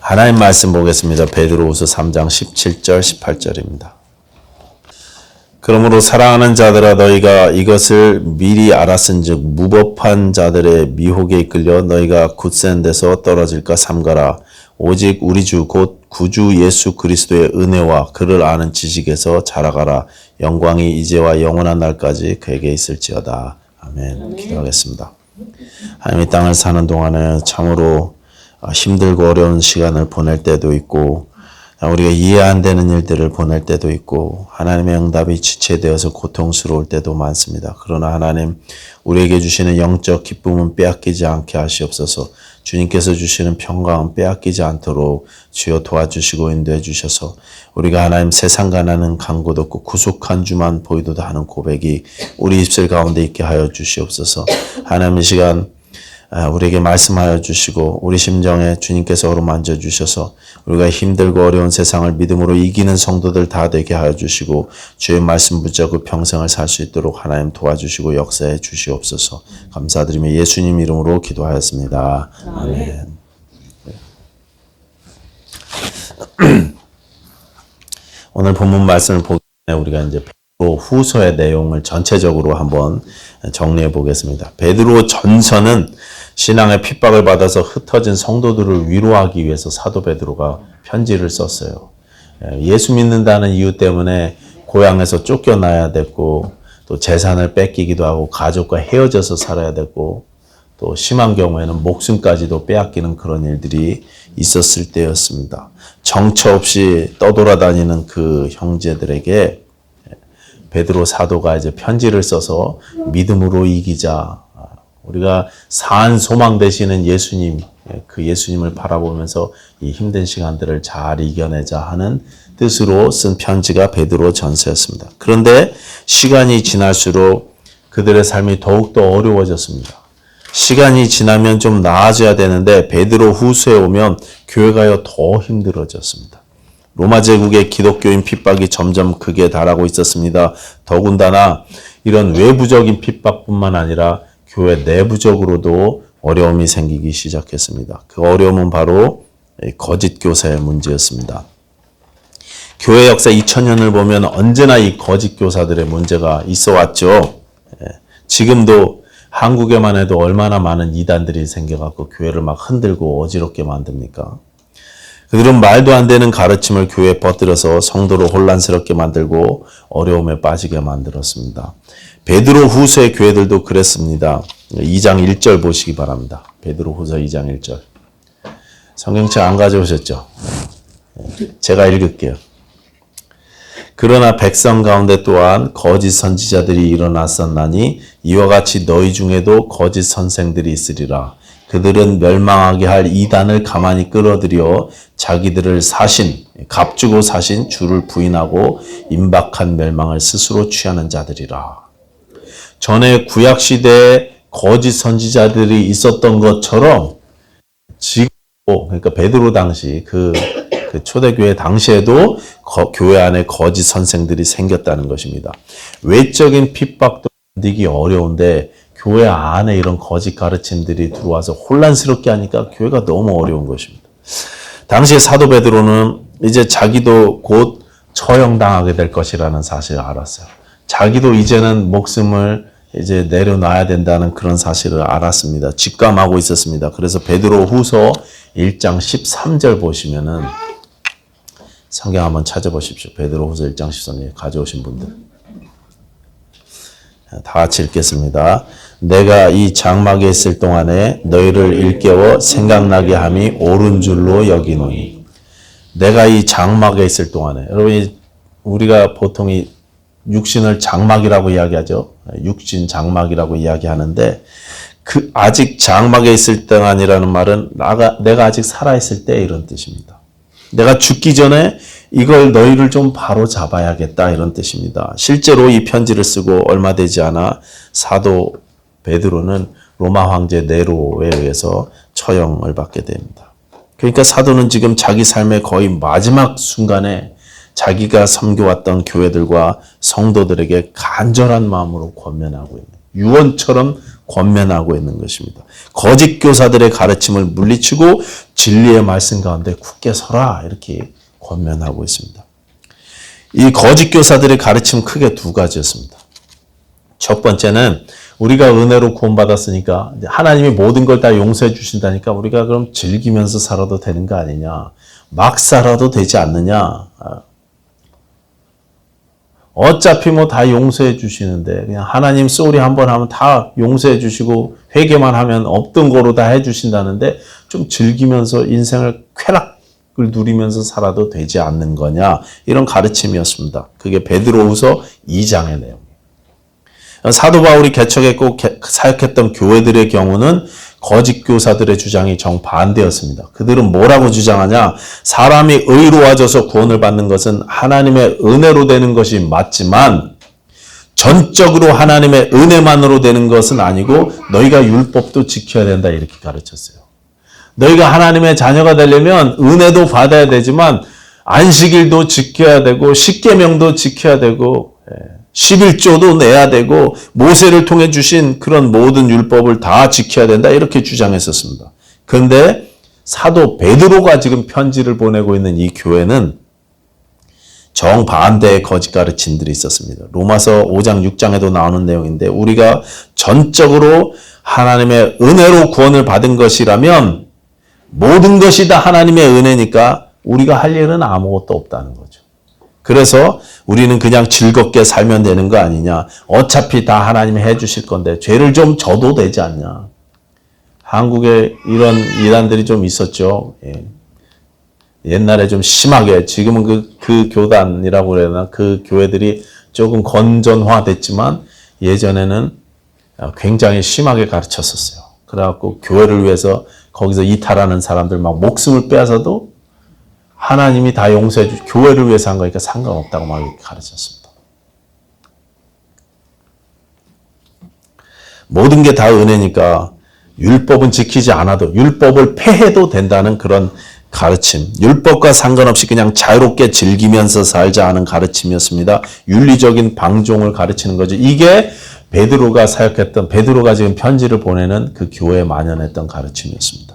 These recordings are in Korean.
하나님 말씀 보겠습니다. 베드로후서 3장 17절 18절입니다. 그러므로 사랑하는 자들아 너희가 이것을 미리 알았은즉 무법한 자들의 미혹에 이끌려 너희가 굳센 데서 떨어질까 삼가라. 오직 우리 주 곧 구주 예수 그리스도의 은혜와 그를 아는 지식에서 자라가라. 영광이 이제와 영원한 날까지 그에게 있을지어다. 아멘. 기도하겠습니다. 하나님 이 땅을 사는 동안에 참으로 힘들고 어려운 시간을 보낼 때도 있고 우리가 이해 안 되는 일들을 보낼 때도 있고 하나님의 응답이 지체되어서 고통스러울 때도 많습니다. 그러나 하나님 우리에게 주시는 영적 기쁨은 빼앗기지 않게 하시옵소서. 주님께서 주시는 평강은 빼앗기지 않도록 주여 도와주시고 인도해 주셔서 우리가 하나님 세상과 나는 간곳 없고 구속한 주만 보이도다 하는 고백이 우리 입술 가운데 있게 하여 주시옵소서. 하나님 이 시간 우리에게 말씀하여 주시고 우리 심정에 주님께서 어루만져 주셔서 우리가 힘들고 어려운 세상을 믿음으로 이기는 성도들 다 되게 하여 주시고 주의 말씀 붙잡고 평생을 살 수 있도록 하나님 도와주시고 역사해 주시옵소서. 감사드리며 예수님 이름으로 기도하였습니다. 아멘. 오늘 본문 말씀을 보기 전에 우리가 이제 베드로 후서의 내용을 전체적으로 한번 정리해 보겠습니다. 베드로 전서는 신앙의 핍박을 받아서 흩어진 성도들을 위로하기 위해서 사도 베드로가 편지를 썼어요. 예수 믿는다는 이유 때문에 고향에서 쫓겨나야 됐고 또 재산을 뺏기기도 하고 가족과 헤어져서 살아야 됐고 또 심한 경우에는 목숨까지도 빼앗기는 그런 일들이 있었을 때였습니다. 정처 없이 떠돌아다니는 그 형제들에게 베드로 사도가 이제 편지를 써서 믿음으로 이기자. 우리가 사한 소망 되시는 예수님, 그 예수님을 바라보면서 이 힘든 시간들을 잘 이겨내자 하는 뜻으로 쓴 편지가 베드로 전서였습니다. 그런데 시간이 지날수록 그들의 삶이 더욱더 어려워졌습니다. 시간이 지나면 좀 나아져야 되는데 베드로 후서에 오면 교회가요 더 힘들어졌습니다. 로마 제국의 기독교인 핍박이 점점 극에 달하고 있었습니다. 더군다나 이런 외부적인 핍박뿐만 아니라 교회 내부적으로도 어려움이 생기기 시작했습니다. 그 어려움은 바로 거짓 교사의 문제였습니다. 교회 역사 2000년을 보면 언제나 이 거짓 교사들의 문제가 있어 왔죠. 지금도 한국에만 해도 얼마나 많은 이단들이 생겨갖고 교회를 막 흔들고 어지럽게 만듭니까? 그들은 말도 안 되는 가르침을 교회에 퍼뜨려서 성도를 혼란스럽게 만들고 어려움에 빠지게 만들었습니다. 베드로 후서의 교회들도 그랬습니다. 2장 1절 보시기 바랍니다. 베드로 후서 2장 1절. 성경책 안 가져오셨죠? 제가 읽을게요. 그러나 백성 가운데 또한 거짓 선지자들이 일어났었나니 이와 같이 너희 중에도 거짓 선생들이 있으리라. 그들은 멸망하게 할 이단을 가만히 끌어들여 자기들을 값주고 사신 주를 부인하고 임박한 멸망을 스스로 취하는 자들이라. 전에 구약시대에 거짓 선지자들이 있었던 것처럼 지금 그러니까 베드로 당시 그 초대교회 당시에도 교회 안에 거짓 선생들이 생겼다는 것입니다. 외적인 핍박도 견디기 어려운데 교회 안에 이런 거짓 가르침들이 들어와서 혼란스럽게 하니까 교회가 너무 어려운 것입니다. 당시에 사도 베드로는 이제 자기도 곧 처형당하게 될 것이라는 사실을 알았어요. 자기도 이제는 목숨을 이제 내려놔야 된다는 그런 사실을 알았습니다. 직감하고 있었습니다. 그래서 베드로 후서 1장 13절 보시면은 성경 한번 찾아보십시오. 베드로 후서 1장 13절 가져오신 분들. 다 같이 읽겠습니다. 내가 이 장막에 있을 동안에 너희를 일깨워 생각나게 함이 옳은 줄로 여기노니. 내가 이 장막에 있을 동안에. 여러분 우리가 보통 이 육신을 장막이라고 이야기하죠. 육신 장막이라고 이야기하는데 그 아직 장막에 있을 동안이라는 말은 내가 아직 살아있을 때 이런 뜻입니다. 내가 죽기 전에 이걸 너희를 좀 바로 잡아야겠다 이런 뜻입니다. 실제로 이 편지를 쓰고 얼마 되지 않아 사도 베드로는 로마 황제 네로에 의해서 처형을 받게 됩니다. 그러니까 사도는 지금 자기 삶의 거의 마지막 순간에 자기가 섬겨왔던 교회들과 성도들에게 간절한 마음으로 권면하고 있는 유언처럼 권면하고 있는 것입니다. 거짓 교사들의 가르침을 물리치고 진리의 말씀 가운데 굳게 서라 이렇게 권면하고 있습니다. 이 거짓 교사들의 가르침 크게 두 가지였습니다. 첫 번째는 우리가 은혜로 구원받았으니까 하나님이 모든 걸 다 용서해 주신다니까 우리가 그럼 즐기면서 살아도 되는 거 아니냐. 막 살아도 되지 않느냐. 어차피 뭐 다 용서해 주시는데 그냥 하나님 쏘리 한번 하면 다 용서해 주시고 회개만 하면 없던 거로 다 해 주신다는데 좀 즐기면서 인생을 쾌락을 누리면서 살아도 되지 않는 거냐. 이런 가르침이었습니다. 그게 베드로후서 2장의 내용. 사도 바울이 개척했고 사역했던 교회들의 경우는 거짓 교사들의 주장이 정반대였습니다. 그들은 뭐라고 주장하냐? 사람이 의로워져서 구원을 받는 것은 하나님의 은혜로 되는 것이 맞지만 전적으로 하나님의 은혜만으로 되는 것은 아니고 너희가 율법도 지켜야 된다 이렇게 가르쳤어요. 너희가 하나님의 자녀가 되려면 은혜도 받아야 되지만 안식일도 지켜야 되고 십계명도 지켜야 되고 11조도 내야 되고 모세를 통해 주신 그런 모든 율법을 다 지켜야 된다 이렇게 주장했었습니다. 그런데 사도 베드로가 지금 편지를 보내고 있는 이 교회는 정반대의 거짓 가르침들이 있었습니다. 로마서 5장 6장에도 나오는 내용인데 우리가 전적으로 하나님의 은혜로 구원을 받은 것이라면 모든 것이 다 하나님의 은혜니까 우리가 할 일은 아무것도 없다는 거죠. 그래서 우리는 그냥 즐겁게 살면 되는 거 아니냐. 어차피 다 하나님이 해 주실 건데 죄를 좀 져도 되지 않냐. 한국에 이런 이단들이 좀 있었죠. 예. 옛날에 좀 심하게 지금은 그 교단이라고 그래야 되나 그 교회들이 조금 건전화됐지만 예전에는 굉장히 심하게 가르쳤었어요. 그래갖고 교회를 위해서 거기서 이탈하는 사람들 막 목숨을 빼앗아도 하나님이 다 용서해 주시고 교회를 위해서 한 거니까 상관없다고 막 이렇게 가르쳤습니다. 모든 게 다 은혜니까 율법은 지키지 않아도 율법을 폐해도 된다는 그런 가르침. 율법과 상관없이 그냥 자유롭게 즐기면서 살자 하는 가르침이었습니다. 윤리적인 방종을 가르치는 거죠. 이게 베드로가 사역했던 베드로가 지금 편지를 보내는 그 교회에 만연했던 가르침이었습니다.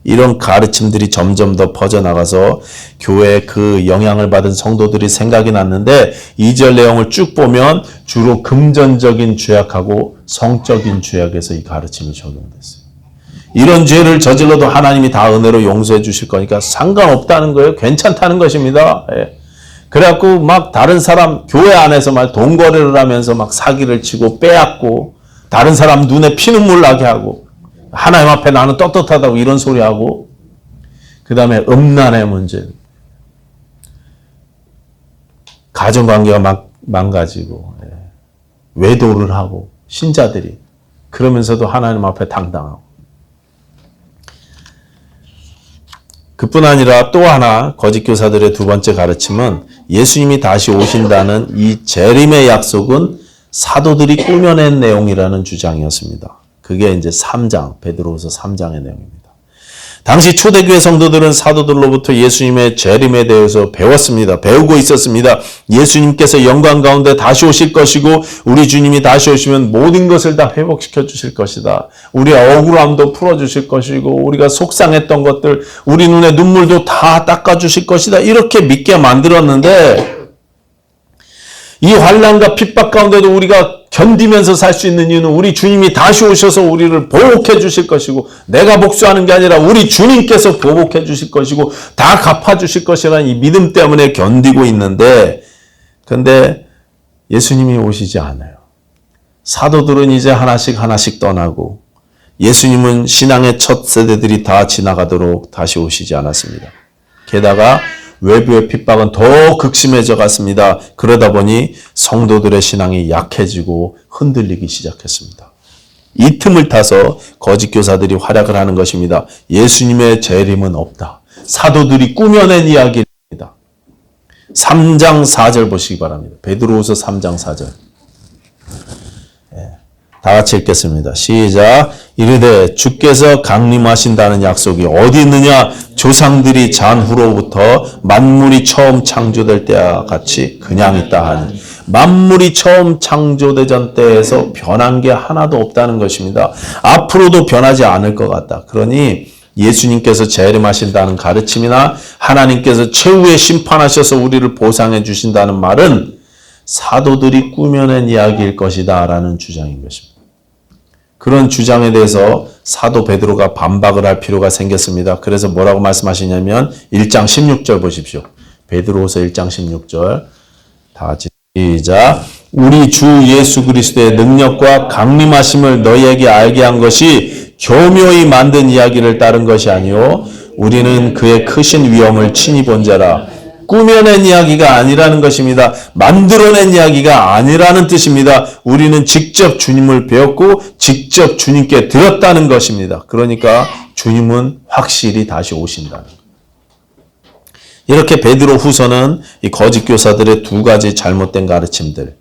이런 가르침들이 점점 더 퍼져나가서 교회에 그 영향을 받은 성도들이 생각이 났는데 2절 내용을 쭉 보면 주로 금전적인 죄악하고 성적인 죄악에서 이 가르침이 적용됐어요. 이런 죄를 저질러도 하나님이 다 은혜로 용서해 주실 거니까 상관없다는 거예요. 괜찮다는 것입니다. 예. 그래갖고 막 다른 사람 교회 안에서 막 돈거래를 하면서 막 사기를 치고 빼앗고 다른 사람 눈에 피눈물 나게 하고 하나님 앞에 나는 떳떳하다고 이런 소리 하고 그 다음에 음란의 문제 가정관계가 망가지고 외도를 하고 신자들이 그러면서도 하나님 앞에 당당하고 그뿐 아니라 또 하나 거짓 교사들의 두 번째 가르침은 예수님이 다시 오신다는 이 재림의 약속은 사도들이 꾸며낸 내용이라는 주장이었습니다. 그게 이제 3장, 베드로후서 3장의 내용입니다. 당시 초대교회 성도들은 사도들로부터 예수님의 재림에 대해서 배웠습니다. 배우고 있었습니다. 예수님께서 영광 가운데 다시 오실 것이고 우리 주님이 다시 오시면 모든 것을 다 회복시켜 주실 것이다. 우리의 억울함도 풀어주실 것이고 우리가 속상했던 것들, 우리 눈에 눈물도 다 닦아주실 것이다. 이렇게 믿게 만들었는데 이 환난과 핍박 가운데도 우리가 견디면서 살 수 있는 이유는 우리 주님이 다시 오셔서 우리를 보복해 주실 것이고 내가 복수하는 게 아니라 우리 주님께서 보복해 주실 것이고 다 갚아 주실 것이라는 이 믿음 때문에 견디고 있는데 근데 예수님이 오시지 않아요. 사도들은 이제 하나씩 떠나고 예수님은 신앙의 첫 세대들이 다 지나가도록 다시 오시지 않았습니다. 게다가 외부의 핍박은 더 극심해져 갔습니다. 그러다 보니 성도들의 신앙이 약해지고 흔들리기 시작했습니다. 이 틈을 타서 거짓 교사들이 활약을 하는 것입니다. 예수님의 재림은 없다. 사도들이 꾸며낸 이야기입니다. 3장 4절 보시기 바랍니다. 베드로후서 3장 4절. 다 같이 읽겠습니다. 시작. 이르되 주께서 강림하신다는 약속이 어디 있느냐? 조상들이 잔후로부터 만물이 처음 창조될 때와 같이 그냥 있다 하니 만물이 처음 창조되전 때에서 변한 게 하나도 없다는 것입니다. 앞으로도 변하지 않을 것 같다. 그러니 예수님께서 재림하신다는 가르침이나 하나님께서 최후의 심판하셔서 우리를 보상해 주신다는 말은 사도들이 꾸며낸 이야기일 것이다 라는 주장인 것입니다. 그런 주장에 대해서 사도 베드로가 반박을 할 필요가 생겼습니다. 그래서 뭐라고 말씀하시냐면 1장 16절 보십시오. 베드로후서 1장 16절 다 같이 시작. 우리 주 예수 그리스도의 능력과 강림하심을 너희에게 알게 한 것이 교묘히 만든 이야기를 따른 것이 아니요 우리는 그의 크신 위엄을 친히 본 자라. 꾸며낸 이야기가 아니라는 것입니다. 만들어낸 이야기가 아니라는 뜻입니다. 우리는 직접 주님을 배웠고 직접 주님께 들었다는 것입니다. 그러니까 주님은 확실히 다시 오신다는 거예요. 이렇게 베드로 후서는 이 거짓 교사들의 두 가지 잘못된 가르침들,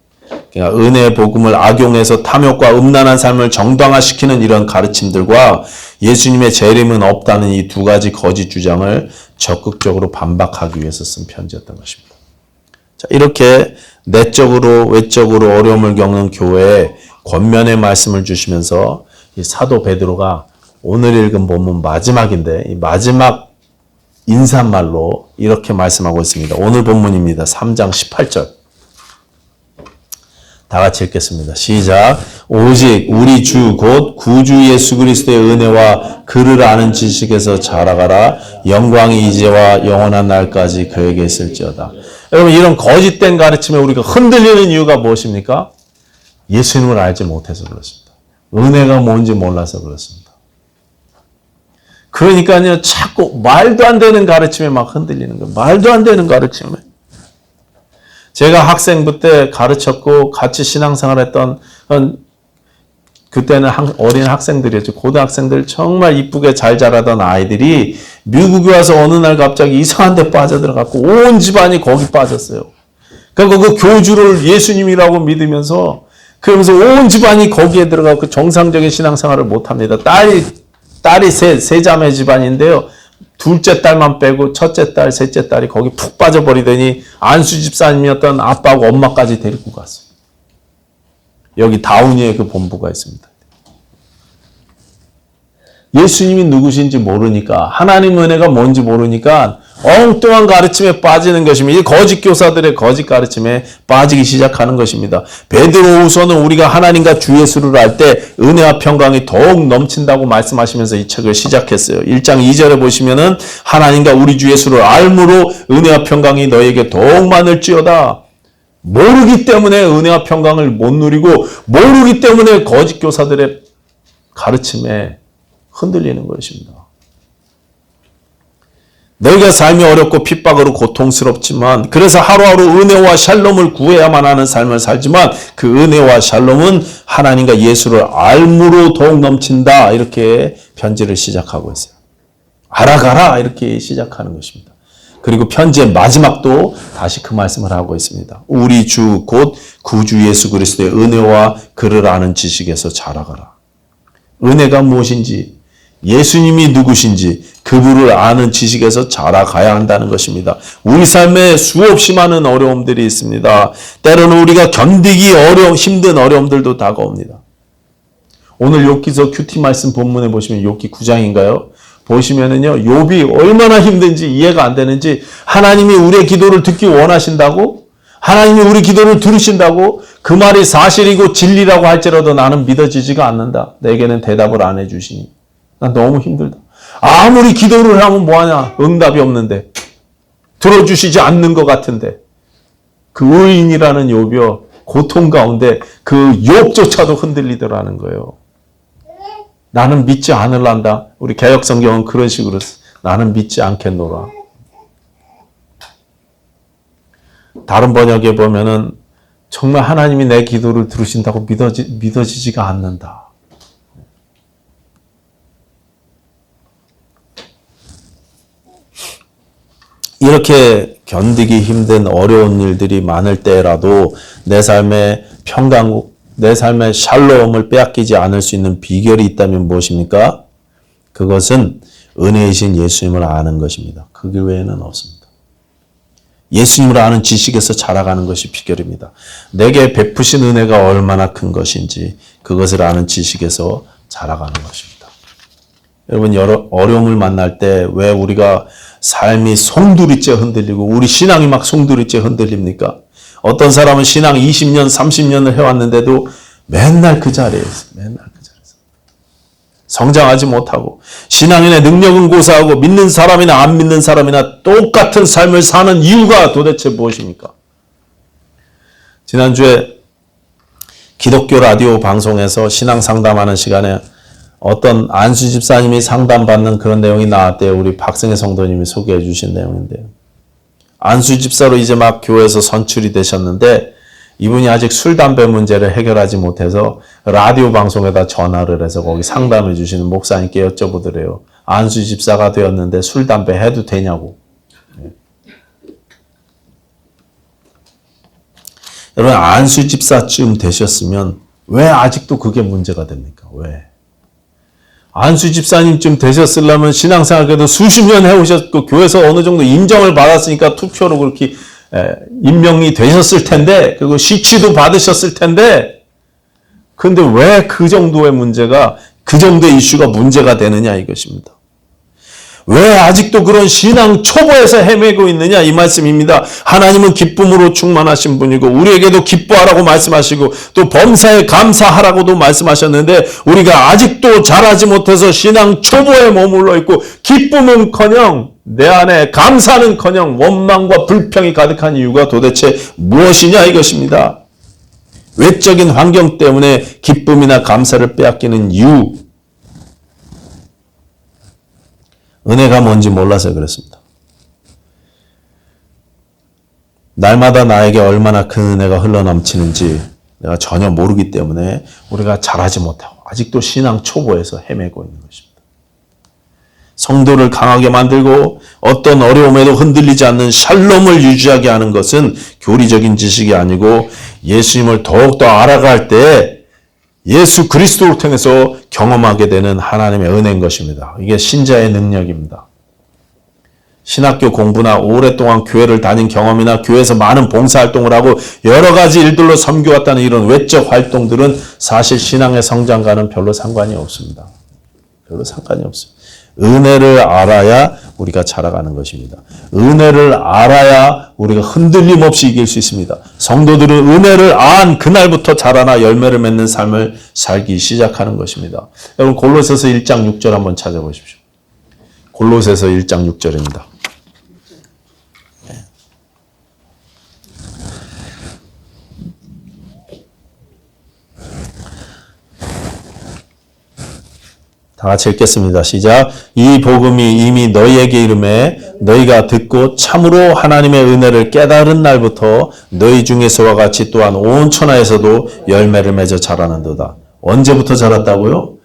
그러니까 은혜의 복음을 악용해서 탐욕과 음란한 삶을 정당화시키는 이런 가르침들과 예수님의 재림은 없다는 이 두 가지 거짓 주장을 적극적으로 반박하기 위해서 쓴 편지였던 것입니다. 자, 이렇게 내적으로 외적으로 어려움을 겪는 교회에 권면의 말씀을 주시면서 이 사도 베드로가 오늘 읽은 본문 마지막인데 이 마지막 인사말로 이렇게 말씀하고 있습니다. 오늘 본문입니다. 3장 18절. 다 같이 읽겠습니다. 시작. 오직 우리 주 곧 구주 예수 그리스도의 은혜와 그를 아는 지식에서 자라가라. 영광이 이제와 영원한 날까지 그에게 있을지어다. 여러분, 이런 거짓된 가르침에 우리가 흔들리는 이유가 무엇입니까? 예수님을 알지 못해서 그렇습니다. 은혜가 뭔지 몰라서 그렇습니다. 그러니까요, 자꾸 말도 안 되는 가르침에 막 흔들리는 거예요. 말도 안 되는 가르침에. 제가 학생부 때 가르쳤고 같이 신앙생활했던 그때는 어린 학생들이었죠. 고등학생들 정말 이쁘게 잘 자라던 아이들이 미국에 와서 어느 날 갑자기 이상한 데 빠져들어갔고 온 집안이 거기 빠졌어요. 그러니까 그 교주를 예수님이라고 믿으면서 그러면서 온 집안이 거기에 들어가고 정상적인 신앙생활을 못합니다. 딸이 세 자매 집안인데요. 둘째 딸만 빼고 첫째 딸, 셋째 딸이 거기 푹 빠져버리더니 안수 집사님이었던 아빠하고 엄마까지 데리고 갔어요. 여기 다운이에 그 본부가 있습니다. 예수님이 누구신지 모르니까, 하나님 은혜가 뭔지 모르니까 엉뚱한 가르침에 빠지는 것입니다. 이 거짓 교사들의 거짓 가르침에 빠지기 시작하는 것입니다. 베드로후서는 우리가 하나님과 주 예수를 알 때 은혜와 평강이 더욱 넘친다고 말씀하시면서 이 책을 시작했어요. 1장 2절에 보시면은 하나님과 우리 주 예수를 알므로 은혜와 평강이 너에게 더욱 많을지어다. 모르기 때문에 은혜와 평강을 못 누리고 모르기 때문에 거짓 교사들의 가르침에 흔들리는 것입니다. 너희가 삶이 어렵고 핍박으로 고통스럽지만 그래서 하루하루 은혜와 샬롬을 구해야만 하는 삶을 살지만 그 은혜와 샬롬은 하나님과 예수를 알므로 더욱 넘친다. 이렇게 편지를 시작하고 있어요. 알아가라 이렇게 시작하는 것입니다. 그리고 편지의 마지막도 다시 그 말씀을 하고 있습니다. 우리 주 곧 구주 예수 그리스도의 은혜와 그를 아는 지식에서 자라가라. 은혜가 무엇인지 예수님이 누구신지 그분을 아는 지식에서 자라가야 한다는 것입니다. 우리 삶에 수없이 많은 어려움들이 있습니다. 때로는 우리가 견디기 힘든 어려움들도 다가옵니다. 오늘 욥기서 큐티 말씀 본문에 보시면 욥기 9장인가요? 보시면은요, 욥이 얼마나 힘든지 이해가 안 되는지 하나님이 우리의 기도를 듣기 원하신다고? 하나님이 우리 기도를 들으신다고? 그 말이 사실이고 진리라고 할지라도 나는 믿어지지가 않는다. 내게는 대답을 안 해주시니. 난 너무 힘들다. 아무리 기도를 하면 뭐하냐? 응답이 없는데. 들어주시지 않는 것 같은데. 그 의인이라는 욥이요. 고통 가운데 그 욥조차도 흔들리더라는 거예요. 나는 믿지 않을란다. 우리 개역성경은 그런 식으로 나는 믿지 않겠노라. 다른 번역에 보면은 정말 하나님이 내 기도를 들으신다고 믿어지지가 않는다. 이렇게 견디기 힘든 어려운 일들이 많을 때라도 내 삶의 평강, 내 삶의 샬롬을 빼앗기지 않을 수 있는 비결이 있다면 무엇입니까? 그것은 은혜이신 예수님을 아는 것입니다. 그 외에는 없습니다. 예수님을 아는 지식에서 자라가는 것이 비결입니다. 내게 베푸신 은혜가 얼마나 큰 것인지 그것을 아는 지식에서 자라가는 것입니다. 여러분, 여러 어려움을 만날 때 왜 우리가 삶이 송두리째 흔들리고 우리 신앙이 막 송두리째 흔들립니까? 어떤 사람은 신앙 20년, 30년을 해왔는데도 맨날 그 자리에 있어요. 맨날 그 자리에서. 성장하지 못하고 신앙인의 능력은 고사하고 믿는 사람이나 안 믿는 사람이나 똑같은 삶을 사는 이유가 도대체 무엇입니까? 지난주에 기독교 라디오 방송에서 신앙 상담하는 시간에 어떤 안수 집사님이 상담받는 그런 내용이 나왔대요. 우리 박승혜 성도님이 소개해 주신 내용인데요. 안수 집사로 이제 막 교회에서 선출이 되셨는데 이분이 아직 술, 담배 문제를 해결하지 못해서 라디오 방송에다 전화를 해서 거기 상담해 주시는 목사님께 여쭤보더래요. 안수 집사가 되었는데 술, 담배 해도 되냐고. 여러분, 안수 집사쯤 되셨으면 왜 아직도 그게 문제가 됩니까? 왜? 안수 집사님쯤 되셨으려면 신앙생활 그래도 수십 년 해오셨고 교회에서 어느 정도 인정을 받았으니까 투표로 그렇게 임명이 되셨을 텐데 그리고 시치도 받으셨을 텐데 근데 왜 그 정도의 문제가 그 정도의 이슈가 문제가 되느냐 이것입니다. 왜 아직도 그런 신앙 초보에서 헤매고 있느냐 이 말씀입니다. 하나님은 기쁨으로 충만하신 분이고 우리에게도 기뻐하라고 말씀하시고 또 범사에 감사하라고도 말씀하셨는데 우리가 아직도 잘하지 못해서 신앙 초보에 머물러 있고 기쁨은커녕 내 안에 감사는커녕 원망과 불평이 가득한 이유가 도대체 무엇이냐 이것입니다. 외적인 환경 때문에 기쁨이나 감사를 빼앗기는 이유, 은혜가 뭔지 몰라서 그렇습니다. 날마다 나에게 얼마나 큰 은혜가 흘러넘치는지 내가 전혀 모르기 때문에 우리가 잘하지 못하고 아직도 신앙 초보에서 헤매고 있는 것입니다. 성도를 강하게 만들고 어떤 어려움에도 흔들리지 않는 샬롬을 유지하게 하는 것은 교리적인 지식이 아니고 예수님을 더욱더 알아갈 때 예수 그리스도를 통해서 경험하게 되는 하나님의 은혜인 것입니다. 이게 신자의 능력입니다. 신학교 공부나 오랫동안 교회를 다닌 경험이나 교회에서 많은 봉사활동을 하고 여러 가지 일들로 섬겨왔다는 이런 외적 활동들은 사실 신앙의 성장과는 별로 상관이 없습니다. 별로 상관이 없습니다. 은혜를 알아야 우리가 자라가는 것입니다. 은혜를 알아야 우리가 흔들림 없이 이길 수 있습니다. 성도들은 은혜를 안 그날부터 자라나 열매를 맺는 삶을 살기 시작하는 것입니다. 여러분 골로새서 1장 6절 한번 찾아보십시오. 골로새서 1장 6절입니다. 다 같이 읽겠습니다. 시작. 이 복음이 이미 너희에게 이름에 너희가 듣고 참으로 하나님의 은혜를 깨달은 날부터 너희 중에서와 같이 또한 온 천하에서도 열매를 맺어 자라는도다. 언제부터 자랐다고요?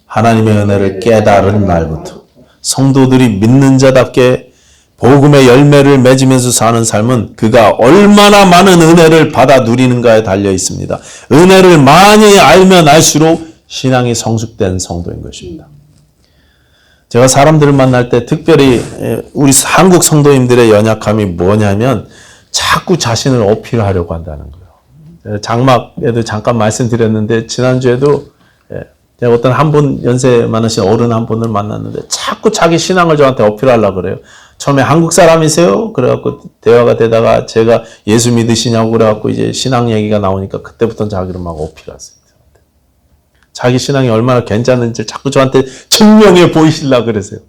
하나님의 은혜를 깨달은 날부터. 성도들이 믿는 자답게 복음의 열매를 맺으면서 사는 삶은 그가 얼마나 많은 은혜를 받아 누리는가에 달려 있습니다. 은혜를 많이 알면 알수록 신앙이 성숙된 성도인 것입니다. 제가 사람들을 만날 때 특별히 우리 한국 성도님들의 연약함이 뭐냐면 자꾸 자신을 어필하려고 한다는 거예요. 장막에도 잠깐 말씀드렸는데 지난주에도 제가 어떤 한 분 연세 많으신 어른 한 분을 만났는데 자꾸 자기 신앙을 저한테 어필하려고 그래요. 처음에 한국 사람이세요? 그래갖고 대화가 되다가 제가 예수 믿으시냐고 그래갖고 이제 신앙 얘기가 나오니까 그때부터 자기를 막 어필하세요. 자기 신앙이 얼마나 괜찮은지 자꾸 저한테 증명해 보이시려고 그러세요.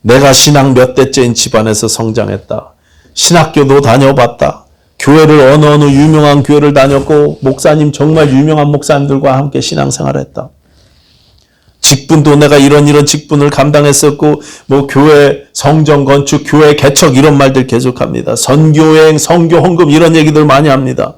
내가 신앙 몇 대째인 집안에서 성장했다. 신학교도 다녀봤다. 교회를 어느 유명한 교회를 다녔고 목사님 정말 유명한 목사님들과 함께 신앙생활을 했다. 직분도 내가 이런 직분을 감당했었고 뭐 교회 성전 건축, 교회 개척 이런 말들 계속합니다. 선교행, 선교 헌금 이런 얘기들 많이 합니다.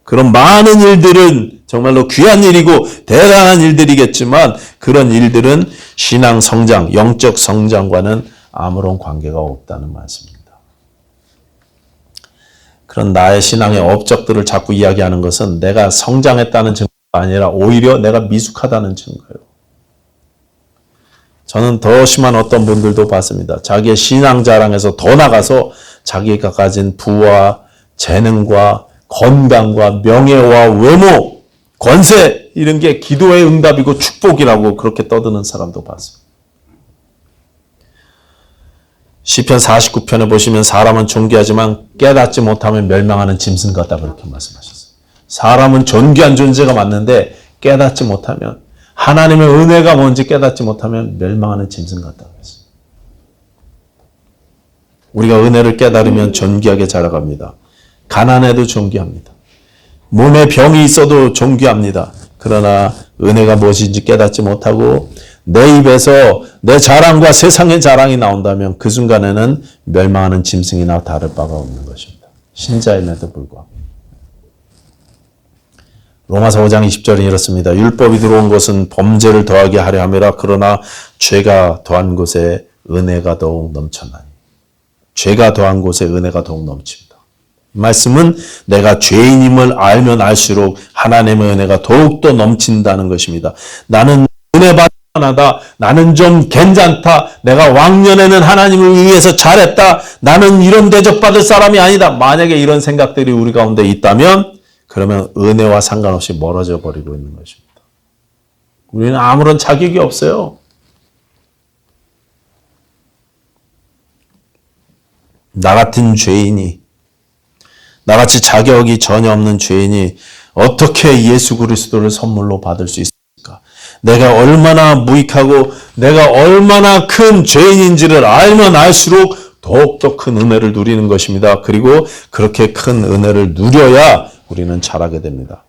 그런 많은 일들은 정말로 귀한 일이고 대단한 일들이겠지만 그런 일들은 신앙 성장, 영적 성장과는 아무런 관계가 없다는 말씀입니다. 그런 나의 신앙의 업적들을 자꾸 이야기하는 것은 내가 성장했다는 증거가 아니라 오히려 내가 미숙하다는 증거예요. 저는 더 심한 어떤 분들도 봤습니다. 자기의 신앙 자랑에서 더 나가서 자기가 가진 부와 재능과 건강과 명예와 외모, 권세 이런 게 기도의 응답이고 축복이라고 그렇게 떠드는 사람도 봤습니다. 시편 49편에 보시면 사람은 존귀하지만 깨닫지 못하면 멸망하는 짐승 같다 그렇게 말씀하셨어요. 사람은 존귀한 존재가 맞는데 깨닫지 못하면 하나님의 은혜가 뭔지 깨닫지 못하면 멸망하는 짐승 같다고 했어요. 우리가 은혜를 깨달으면 존귀하게 자라갑니다. 가난해도 존귀합니다. 몸에 병이 있어도 존귀합니다. 그러나 은혜가 무엇인지 깨닫지 못하고 내 입에서 내 자랑과 세상의 자랑이 나온다면 그 순간에는 멸망하는 짐승이나 다를 바가 없는 것입니다. 신자임에도 불구하고. 로마서 5장 20절이 이렇습니다. 율법이 들어온 것은 범죄를 더하게 하려 함이라. 그러나 죄가 더한 곳에 은혜가 더욱 넘쳤나니. 죄가 더한 곳에 은혜가 더욱 넘칩니다. 이 말씀은 내가 죄인임을 알면 알수록 하나님의 은혜가 더욱더 넘친다는 것입니다. 나는 은혜 받을 만하다. 나는 좀 괜찮다. 내가 왕년에는 하나님을 위해서 잘했다. 나는 이런 대접받을 사람이 아니다. 만약에 이런 생각들이 우리 가운데 있다면 그러면 은혜와 상관없이 멀어져 버리고 있는 것입니다. 우리는 아무런 자격이 없어요. 나 같은 죄인이, 나같이 자격이 전혀 없는 죄인이 어떻게 예수 그리스도를 선물로 받을 수 있을까? 내가 얼마나 무익하고 내가 얼마나 큰 죄인인지를 알면 알수록 더욱더 큰 은혜를 누리는 것입니다. 그리고 그렇게 큰 은혜를 누려야 우리는 잘하게 됩니다.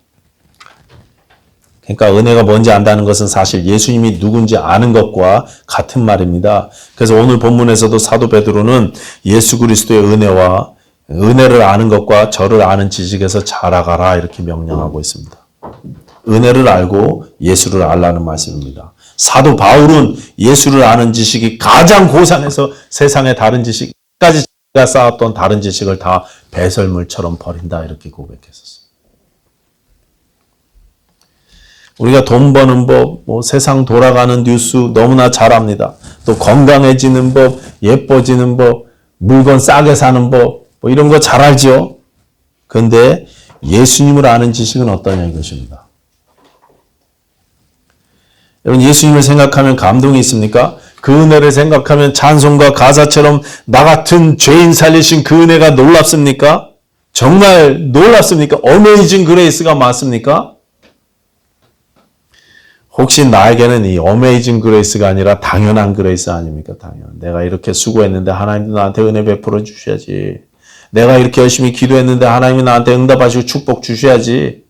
그러니까 은혜가 뭔지 안다는 것은 사실 예수님이 누군지 아는 것과 같은 말입니다. 그래서 오늘 본문에서도 사도 베드로는 예수 그리스도의 은혜와 은혜를 아는 것과 저를 아는 지식에서 자라가라 이렇게 명령하고 있습니다. 은혜를 알고 예수를 알라는 말씀입니다. 사도 바울은 예수를 아는 지식이 가장 고상해서 세상의 다른 지식까지 가 쌓았던 다른 지식을 다 배설물처럼 버린다 이렇게 고백했었어요. 우리가 돈 버는 법, 세상 돌아가는 뉴스 너무나 잘 압니다. 또 건강해지는 법, 예뻐지는 법, 물건 싸게 사는 법, 이런 거 잘 알죠? 그런데 예수님을 아는 지식은 어떠냐 이것입니다. 여러분 예수님을 생각하면 감동이 있습니까? 그 은혜를 생각하면 찬송과 가사처럼 나 같은 죄인 살리신 그 은혜가 놀랍습니까? 정말 놀랍습니까? 어메이징 그레이스가 맞습니까? 혹시 나에게는 이 어메이징 그레이스가 아니라 당연한 그레이스 아닙니까? 당연. 내가 이렇게 수고했는데 하나님도 나한테 은혜 베풀어 주셔야지. 내가 이렇게 열심히 기도했는데 하나님이 나한테 응답하시고 축복 주셔야지.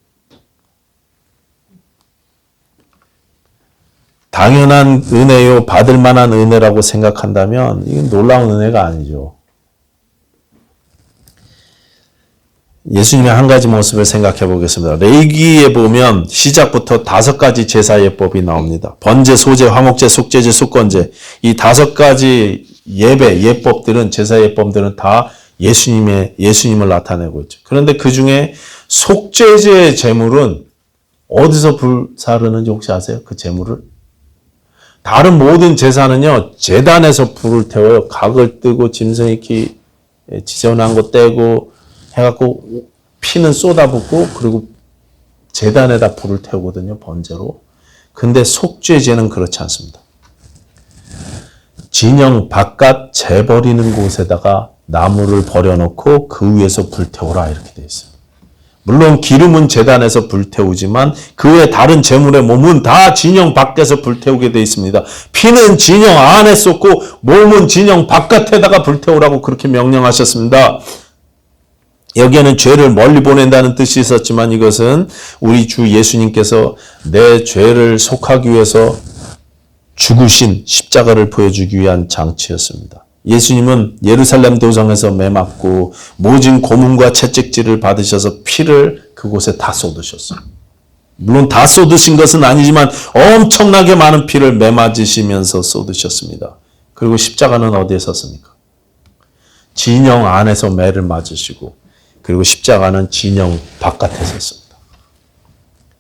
당연한 은혜요, 받을 만한 은혜라고 생각한다면 이건 놀라운 은혜가 아니죠. 예수님의 한 가지 모습을 생각해 보겠습니다. 레위기에 보면 시작부터 5가지 제사 예법이 나옵니다. 번제, 소제, 화목제, 속죄제, 속건제. 이 5가지 예배, 예법들은, 제사 예법들은 다 예수님을 나타내고 있죠. 그런데 그 중에 속죄제 제물은 어디서 불사르는지 혹시 아세요? 그 제물을? 다른 모든 제사는요, 제단에서 불을 태워요. 각을 뜨고 짐승이 지저분한 거 떼고 해갖고 피는 쏟아붓고 그리고 제단에다 불을 태우거든요, 번제로. 근데 속죄제는 그렇지 않습니다. 진영 바깥 재버리는 곳에다가 나무를 버려놓고 그 위에서 불태우라 이렇게 되어 있어요. 물론 기름은 제단에서 불태우지만 그 외 다른 제물의 몸은 다 진영 밖에서 불태우게 되어 있습니다. 피는 진영 안에 쏟고 몸은 진영 바깥에다가 불태우라고 그렇게 명령하셨습니다. 여기에는 죄를 멀리 보낸다는 뜻이 있었지만 이것은 우리 주 예수님께서 내 죄를 속하기 위해서 죽으신 십자가를 보여주기 위한 장치였습니다. 예수님은 예루살렘 도성에서 매 맞고 모진 고문과 채찍질을 받으셔서 피를 그곳에 다 쏟으셨어요. 물론 다 쏟으신 것은 아니지만 엄청나게 많은 피를 매 맞으시면서 쏟으셨습니다. 그리고 십자가는 어디에 섰습니까? 진영 안에서 매를 맞으시고 그리고 십자가는 진영 바깥에 섰습니다.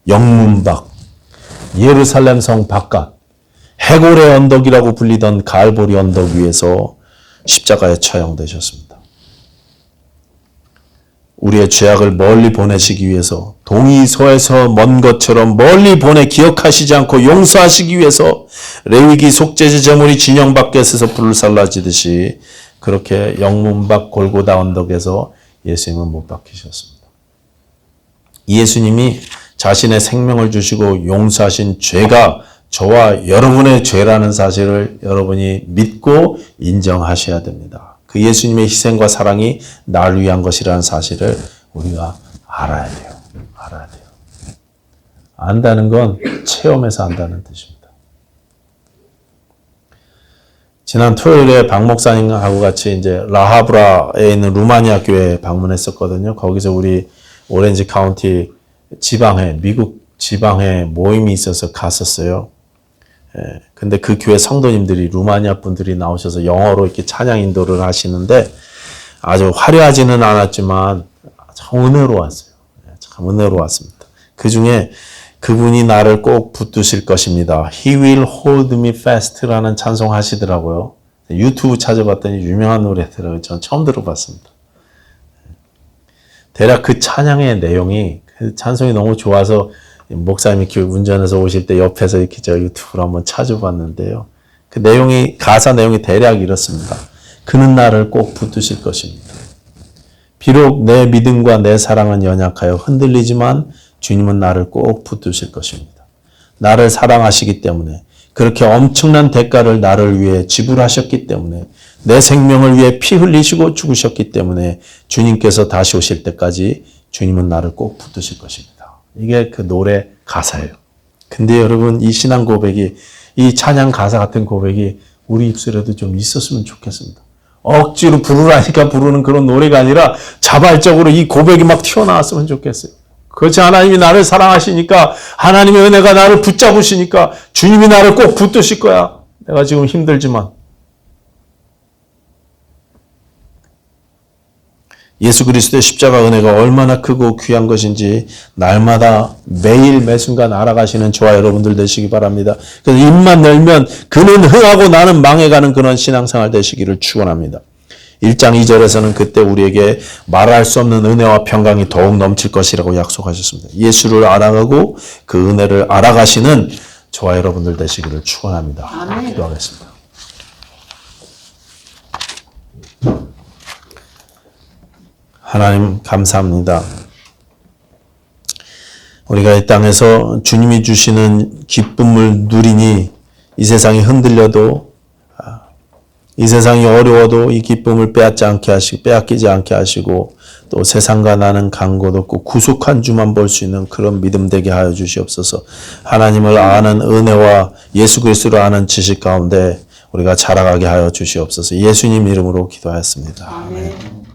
영문 밖, 예루살렘 성 바깥, 해골의 언덕이라고 불리던 갈보리 언덕 위에서 십자가에 처형되셨습니다. 우리의 죄악을 멀리 보내시기 위해서 동이서에서 먼 것처럼 멀리 보내 기억하시지 않고 용서하시기 위해서 레위기 속죄제 제물이 진영 밖에 서서 불을 살라지듯이 그렇게 영문 밖 골고다 언덕에서 예수님은 못 박히셨습니다. 예수님이 자신의 생명을 주시고 용서하신 죄가 저와 여러분의 죄라는 사실을 여러분이 믿고 인정하셔야 됩니다. 그 예수님의 희생과 사랑이 나를 위한 것이라는 사실을 우리가 알아야 돼요. 알아야 돼요. 안다는 건 체험해서 안다는 뜻입니다. 지난 토요일에 박 목사님하고 같이 이제 라하브라에 있는 루마니아 교회에 방문했었거든요. 거기서 우리 오렌지 카운티 지방회, 미국 지방회 모임이 있어서 갔었어요. 근데 그 교회 성도님들이 루마니아 분들이 나오셔서 영어로 이렇게 찬양 인도를 하시는데 아주 화려하지는 않았지만 참 은혜로웠어요. 참 은혜로웠습니다. 그 중에 그분이 나를 꼭 붙드실 것입니다. He will hold me fast라는 찬송 하시더라고요. 유튜브 찾아봤더니 유명한 노래더라고요. 전 처음 들어봤습니다. 대략 그 찬양의 내용이 그 찬송이 너무 좋아서 목사님이 운전해서 오실 때 옆에서 이렇게 저 유튜브로 한번 찾아봤는데요. 그 내용이, 가사 내용이 대략 이렇습니다. 그는 나를 꼭 붙드실 것입니다. 비록 내 믿음과 내 사랑은 연약하여 흔들리지만 주님은 나를 꼭 붙드실 것입니다. 나를 사랑하시기 때문에 그렇게 엄청난 대가를 나를 위해 지불하셨기 때문에 내 생명을 위해 피 흘리시고 죽으셨기 때문에 주님께서 다시 오실 때까지 주님은 나를 꼭 붙드실 것입니다. 이게 그 노래 가사예요. 근데 여러분 이 신앙 고백이 이 찬양 가사 같은 고백이 우리 입술에도 좀 있었으면 좋겠습니다. 억지로 부르라니까 부르는 그런 노래가 아니라 자발적으로 이 고백이 막 튀어나왔으면 좋겠어요. 그렇지 하나님이 나를 사랑하시니까 하나님의 은혜가 나를 붙잡으시니까 주님이 나를 꼭 붙드실 거야. 내가 지금 힘들지만. 예수 그리스도의 십자가 은혜가 얼마나 크고 귀한 것인지 날마다 매일 매순간 알아가시는 저와 여러분들 되시기 바랍니다. 그래서 입만 열면 그는 흥하고 나는 망해가는 그런 신앙생활 되시기를 축원합니다. 1장 2절에서는 그때 우리에게 말할 수 없는 은혜와 평강이 더욱 넘칠 것이라고 약속하셨습니다. 예수를 알아가고 그 은혜를 알아가시는 저와 여러분들 되시기를 축원합니다. 아멘. 기도하겠습니다. 하나님 감사합니다. 우리가 이 땅에서 주님이 주시는 기쁨을 누리니 이 세상이 흔들려도 이 세상이 어려워도 이 기쁨을 빼앗기지 않게 하시고 또 세상과 나는 간 곳 없고 구속한 주만 볼 수 있는 그런 믿음 되게 하여 주시옵소서. 하나님을 아는 은혜와 예수 그리스도를 아는 지식 가운데 우리가 자라가게 하여 주시옵소서. 예수님 이름으로 기도하였습니다. 아멘.